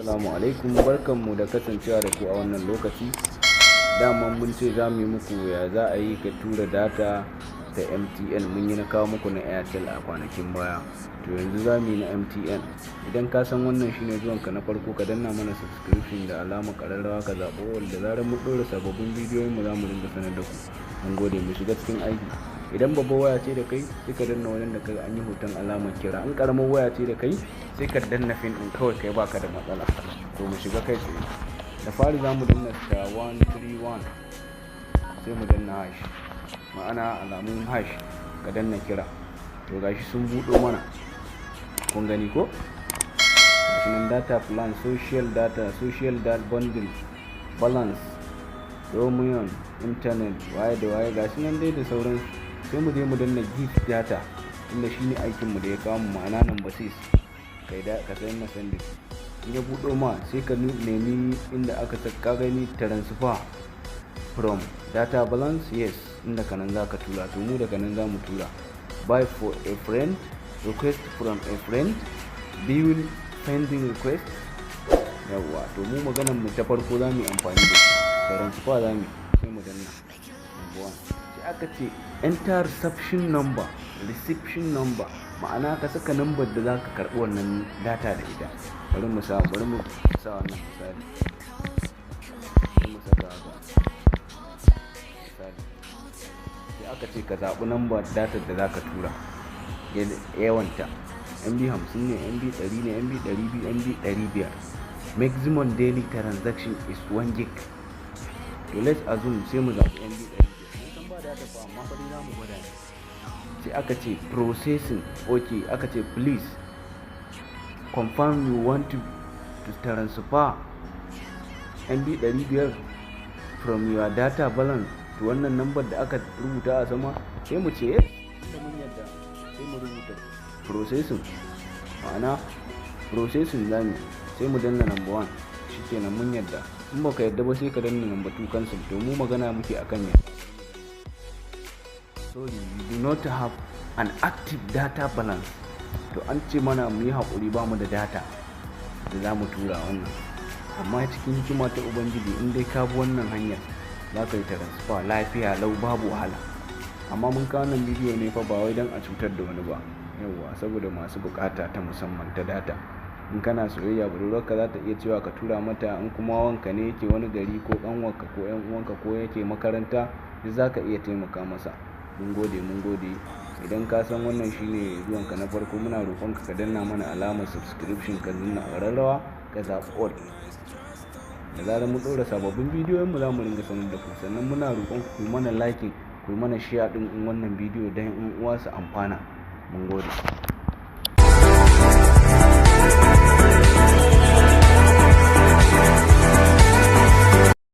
Assalamu alaikum, barkanmu da kasancewa da ku a wannan lokaci. Dama mun ce za mu yi muku ya za a yi ka tura data ta MTN. Mun yi na kawo muku na Airtel a kwanakin baya, to yanzu za mu yi na MTN. Idan ka san wannan shine zuwanka na farko, ka danna mana subscription da alamar ƙararrawa ka zaɓo wanda zarar mu ɗora sababbin bidiyoyin mu za mu dinga sanar da ku. Mun gode, mu shiga cikin aiki. Idan babbar waya ce da kai sai ka danna wajen da kaga an yi hoton alamar kira. In karamar waya ce da kai sai ka danna fin din kawai, kai baka da matsala. To mu shiga kai tsaye. Da fari za mu danna star 131 sai mu danna hash, ma'ana alamun hash, ka danna kira. To gashi sun buɗo mana, kun gani ko? Gashi nan data plan, social data bundle, balance, Romion, internet, waye da waye, gashi nan dai da sauransu. Sai mu je mu danna gift data, inda shine aikin mu da ya kawo mu, ma'ana number 6 kai da ka sai na send. In ya buɗo ma sai ka nemi inda aka saka gani transfer from data balance, yes, inda kanan zaka tura. To mu daga nan zamu tura. Buy for a friend, request from a friend, bill pending request. Yawwa, to mu maganar mu ta farko zamu yi amfani da shi. Transfer zamu sai mu danna number 1. Aka ce enter reception number, ma'ana ka saka number da za ka karɓi wannan data da ita. Bari mu sa wannan misali. Mu saka haka misali. Sai aka ce ka zaɓi number data da za ka tura, yawanta MB 50 ne, MB 100 ne, MB 200, MB 500. Maximum daily transaction is 1 gig. To let's assume sai mu zaɓi MB 100. Amma fa dai zamu gwada ne. Sai aka ce processing, okay, aka ce please confirm you want to transfer MB 500 from your data balance to wannan number da aka rubuta a sama. Sai mu ce yes, da mun yadda. Sai mu rubuta processing, ma'ana processing zamu. Sai mu danna number 1, shikenan mun yadda. In baka yadda ba sai ka danna number 2 cancel. To mu magana muke akan ne. So you do not have an active data balance. To an ce mana mu yi haƙuri, ba mu da data da za mu tura wannan. Amma cikin hikima ta Ubangiji, in dai ka bi wannan hanyar za ka yi transfer lafiya lau, babu wahala. Amma mun kawo wannan bidiyo ne fa ba wai don a cutar da wani ba, yawwa, saboda masu bukata ta musamman ta data. In kana soyayya, budurwarka za ta iya cewa ka tura mata. In kuma wanka ne yake wani gari, ko ƙanwarka ko ƴan uwanka ko yake makaranta, duk za ka iya taimaka masa. Mun gode. Idan ka san wannan shine zuwanka na farko, muna roƙonka ka danna mana alamar subscription, ka danna ƙararrawa, ka zaɓi all. Da zarar mun ɗora sababbin bidiyoyin mu za mu ringa sanar da ku. Sannan muna roƙonku ku yi mana liking, ku yi mana share ɗin wannan bidiyo don ƴan uwa su amfana. Mun gode.